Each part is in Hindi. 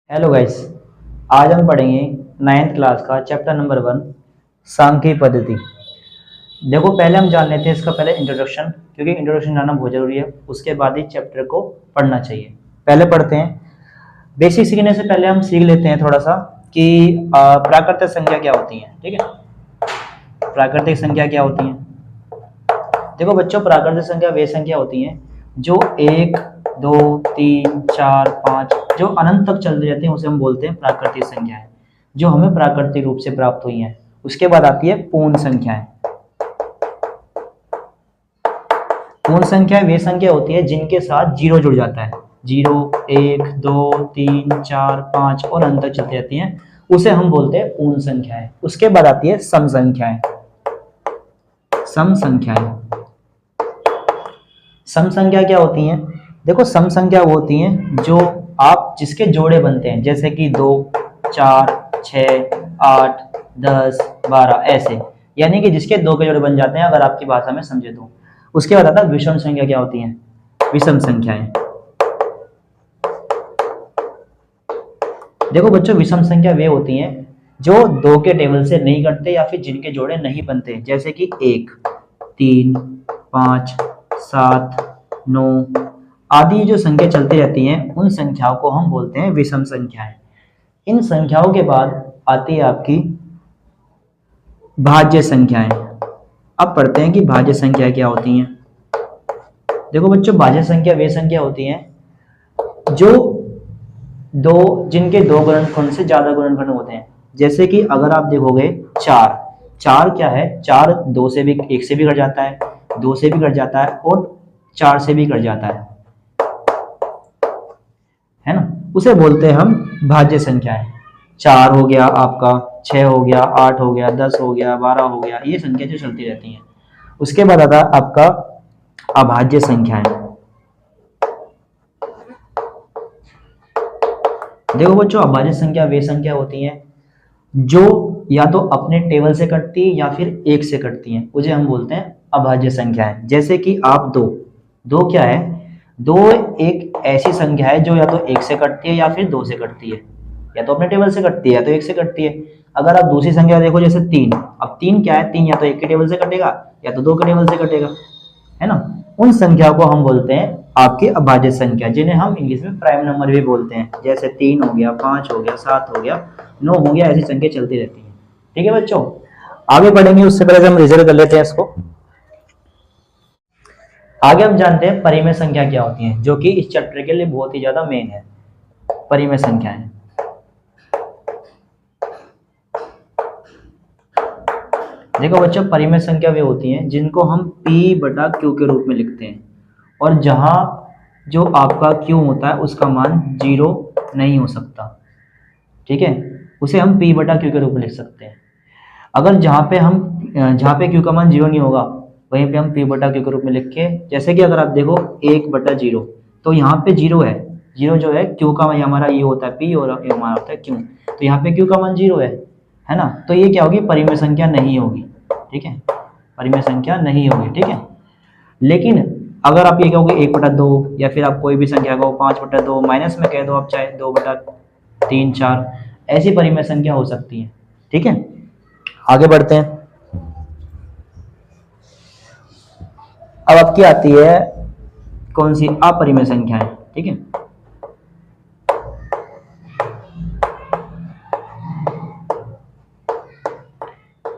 Hello guys. आज हम पढ़ेंगे नाइन्थ क्लास का चैप्टर नंबर 1 सांख्यिकी पद्धति। देखो, पहले हम जान लेते हैं इसका पहले इंट्रोडक्शन, क्योंकि इंट्रोडक्शन जानना बहुत जरूरी है। उसके बाद ही चैप्टर को पढ़ना चाहिए। पहले पढ़ते हैं। बेसिक सीखने से पहले हम सीख लेते हैं थोड़ा सा कि प्राकृतिक संख्या क्या होती है। ठीक है, प्राकृतिक संख्या क्या होती है। देखो बच्चों, प्राकृतिक संख्या वे संख्या होती हैं जो 1, 2, 3, 4, 5 जो अनंत तक चलती रहती हैं, उसे हम बोलते हैं प्राकृतिक संख्याएं, जो हमें प्राकृतिक रूप से प्राप्त हुई हैं। उसके बाद आती है पूर्ण संख्याएं। पूर्ण संख्या वे संख्या होती है जिनके साथ जीरो जुड़ जाता है। 0, 1, 2, 3, 4, 5 और अनंत तक चलती रहती हैं, उसे हम बोलते हैं पूर्ण संख्याएं। उसके बाद आती है सम संख्याएं। सम संख्याएं, सम संख्या क्या होती हैं? देखो, सम संख्या वो होती हैं जो आप जिसके जोड़े बनते हैं, जैसे कि 2, 4, 6, 8, 10, 12 ऐसे, यानी कि जिसके दो के जोड़े बन जाते हैं, अगर आपकी भाषा में समझे तो। उसके बाद आता है विषम संख्या क्या होती है। विषम संख्याएं। देखो बच्चों, विषम संख्या वे होती हैं जो दो के टेबल से नहीं कटते या फिर जिनके जोड़े नहीं बनते, जैसे कि 1, 3, 5, 7, 9 आदि जो संख्या चलती रहती हैं, उन संख्याओं को हम बोलते हैं विषम संख्याएं। इन संख्याओं के बाद आती है आपकी भाज्य संख्याएं। अब पढ़ते हैं कि भाज्य संख्या क्या होती हैं। देखो बच्चों, भाज्य संख्या वे संख्या होती हैं जो जिनके दो गुणनखंड से ज्यादा गुणनखंड होते हैं। जैसे कि अगर आप देखोगे 4, 4 क्या है? 4 2 से भी, 1 से भी कट जाता है, 2 से भी कट जाता है और 4 से भी कट जाता है ना। उसे बोलते हैं हम भाज्य संख्याएं। 4 हो गया आपका, 6 हो गया, 8 हो गया, 10 हो गया, 12 हो गया, ये संख्या जो चलती रहती हैं। उसके बाद आता है आपका अभाज्य संख्याएं। देखो बच्चों, अभाज्य संख्या वे संख्या होती हैं जो या तो अपने टेबल से कटती है या फिर 1 से कटती हैं, उसे हम बोलते हैं अभाज्य संख्याएं। जैसे कि आप 2 क्या है? 2 एक ऐसी संख्या है जो या तो 1 से कटती है या फिर 2 से कटती है, या तो अपने टेबल से कटती है या तो 1 से कटती है। अगर आप दूसरी संख्या देखो, जैसे 3, अब 3 क्या है? 3 या तो 1 के टेबल से कटेगा या तो 2 के टेबल से कटेगा, है ना। उन संख्या को हम बोलते हैं आपकी अभाज्य संख्या, जिन्हें हम इंग्लिश में प्राइम नंबर भी बोलते हैं। जैसे 3 हो गया, 5 हो गया, 7 हो गया, 9 हो गया, ऐसी संख्या चलती रहती है। ठीक है बच्चों, आगे बढ़ेंगे उससे पहले हम रिजल्ट कर लेते हैं इसको। आगे हम जानते हैं परिमेय संख्या क्या होती है, जो कि इस चैप्टर के लिए बहुत ही ज्यादा मेन है। परिमेय संख्याएं। देखो बच्चों, परिमेय संख्या वे होती हैं जिनको हम P/Q के रूप में लिखते हैं, और जहां जो आपका Q होता है उसका मान 0 नहीं हो सकता। ठीक है, उसे हम P/Q के रूप में लिख सकते हैं। अगर जहाँ पे Q का मान 0 नहीं होगा, वहीं पे हम P/Q के रूप में लिख के, जैसे कि अगर आप देखो 1/0, तो यहाँ पे 0 है। 0 जो है Q का, हमारा ये होता है P और ये हमारा होता है Q, तो यहाँ पे Q का मान 0 है ना। तो ये क्या होगी? परिमेय संख्या नहीं होगी। ठीक है, परिमेय संख्या नहीं होगी। ठीक है, लेकिन अगर आप ये कहोगे 1/2, या फिर आप कोई भी संख्या को 5/2 माइनस में कह दो, आप चाहे 2/3, 4, ऐसी परिमेय संख्या हो सकती है। ठीक है, आगे बढ़ते हैं। अब आपकी आती है कौन सी? अपरिमेय संख्याएं। ठीक है,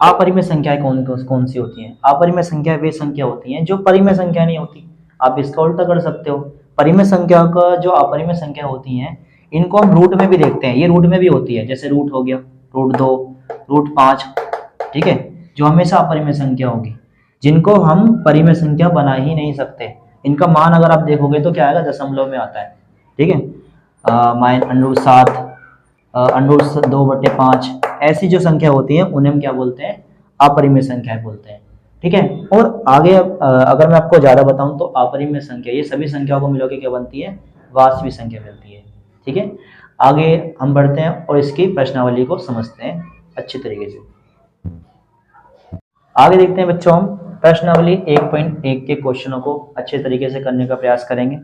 अपरिमेय संख्याएं कौन सी होती हैं? अपरिमेय संख्या वे संख्या होती हैं जो परिमेय संख्या नहीं होती। आप इसका उल्टा कर सकते हो। परिमेय संख्या का जो अपरिमेय संख्या होती हैं, इनको हम रूट में भी देखते हैं। ये रूट में भी होती है, जैसे रूट हो गया, √2, √5। ठीक है, जो हमेशा अपरिमेय संख्या होगी, जिनको हम परिमेय संख्या बना ही नहीं सकते। इनका मान अगर आप देखोगे तो क्या आएगा? दशमलव में आता है। ठीक है, √7, √2/5, ऐसी जो संख्या होती है उन्हें हम क्या बोलते हैं? अपरिमेय संख्या बोलते हैं। ठीक है, और आगे अगर मैं आपको ज्यादा बताऊं तो अपरिमेय संख्या ये सभी संख्याओं को मिला के क्या बनती है? वास्तविक संख्या मिलती है। ठीक है, आगे हम बढ़ते हैं और इसकी प्रश्नावली को समझते हैं अच्छी तरीके से। आगे देखते हैं बच्चों, हम प्रश्नावली 1.1 के क्वेश्चनों को अच्छे तरीके से करने का प्रयास करेंगे।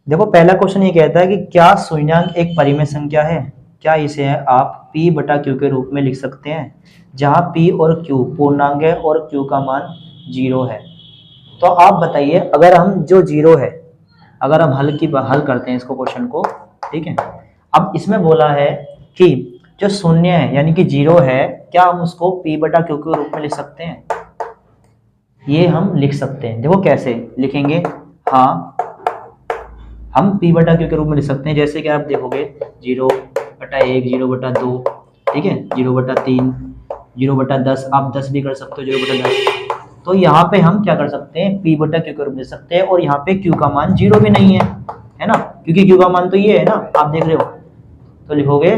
देखो पहला क्वेश्चन ये कहता है कि क्या शून्यंक एक परिमेय संख्या है, क्या इसे आप p बटा q के रूप में लिख सकते हैं, जहां p और q पूर्णांक है और q का मान 0 है। तो आप बताइए, अगर हम जो 0 है, अगर हम हल करते हैं इसको क्वेश्चन को, ठीक है। अब इसमें बोला है कि जो शून्य है यानी कि 0 है, क्या हम उसको p बटा q के रूप में लिख सकते हैं? ये हम लिख सकते हैं। देखो कैसे लिखेंगे, हाँ हम p बटा q के रूप में लिख सकते हैं। जैसे कि आप देखोगे 0/1, 0/2, ठीक है, 0/3, 0/10, आप 10 भी कर सकते हो, 0/10। तो यहाँ पे हम क्या कर सकते हैं, p बटा q के रूप में लिख सकते हैं, और यहाँ पे q का मान 0 भी नहीं है ना, क्योंकि q का मान तो ये है ना, आप देख रहे हो। तो लिखोगे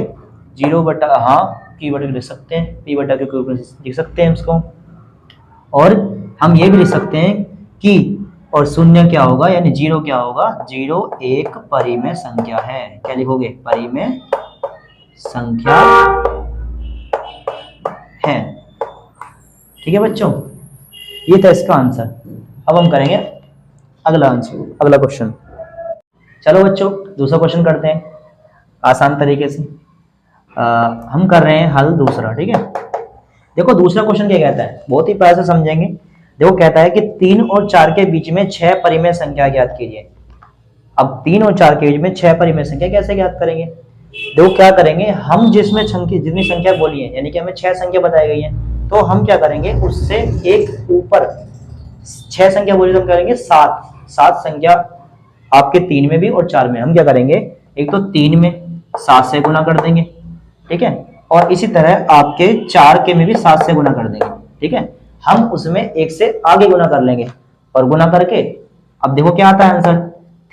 0 बटा, हाँ p बटा q लिख सकते हैं, p बटा q के रूप में लिख सकते हैं उसको। और हम ये भी लिख सकते हैं कि और शून्य क्या होगा, यानी 0 क्या होगा, 0 एक परिमेय संख्या है। क्या लिखोगे, परिमेय संख्या है। ठीक है बच्चों, ये था इसका आंसर। अब हम करेंगे अगला आंसर, अगला क्वेश्चन। चलो बच्चों दूसरा क्वेश्चन करते हैं आसान तरीके से। हम कर रहे हैं हल दूसरा, ठीक है। देखो दूसरा क्वेश्चन क्या कहता है, बहुत ही प्यार से समझेंगे। देखो कहता है कि 3 और 4 के बीच में 6 परिमेय संख्या ज्ञात कीजिए। अब 3 और 4 के बीच में 6 परिमेय संख्या कैसे ज्ञात करेंगे? देखो क्या करेंगे, हम जिसमें संख्या, जितनी संख्या बोली है, यानी कि हमें 6 संख्या बताई गई है, तो हम क्या करेंगे, उससे एक ऊपर 6 संख्या बोली तो हम करेंगे 7 संख्या आपके 3 में भी और 4 में। हम क्या करेंगे, एक तो 3 में 7 से गुना कर देंगे, ठीक है, और इसी तरह आपके 4 के में भी 7 से गुना कर देंगे, ठीक है। हम उसमें एक से आगे गुना कर लेंगे, और गुना करके अब देखो क्या आता है आंसर,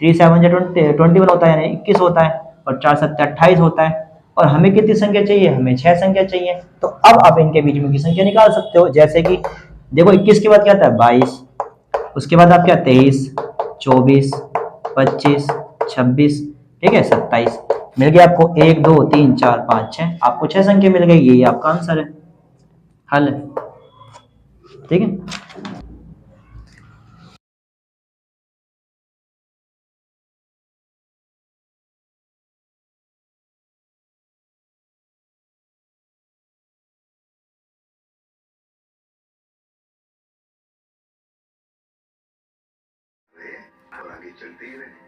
3 7 21 होता है, यानी 21 होता है, और 4 7 28 होता है। और हमें कितनी संख्या चाहिए, हमें 6 संख्या चाहिए। तो अब आप इनके बीच में की संख्या निकाल सकते हो, जैसे कि देखो 21 के बाद क्या आता है 22, उसके बाद आप क्या 23, 24, 25, 26, ठीक है, 27। मिल गया आपको 1 2 3 4 5 6, आपको 6 संख्या मिल गई, यही आपका आंसर है, हल है, ठीक है। और आगे चलते ही रहे।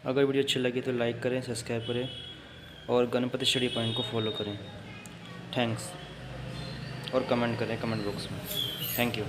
अगर वीडियो अच्छी लगी तो लाइक करें, सब्सक्राइब करें और गणपति स्टडी पॉइंट को फॉलो करें। थैंक्स। और कमेंट करें कमेंट बॉक्स में। Thank you.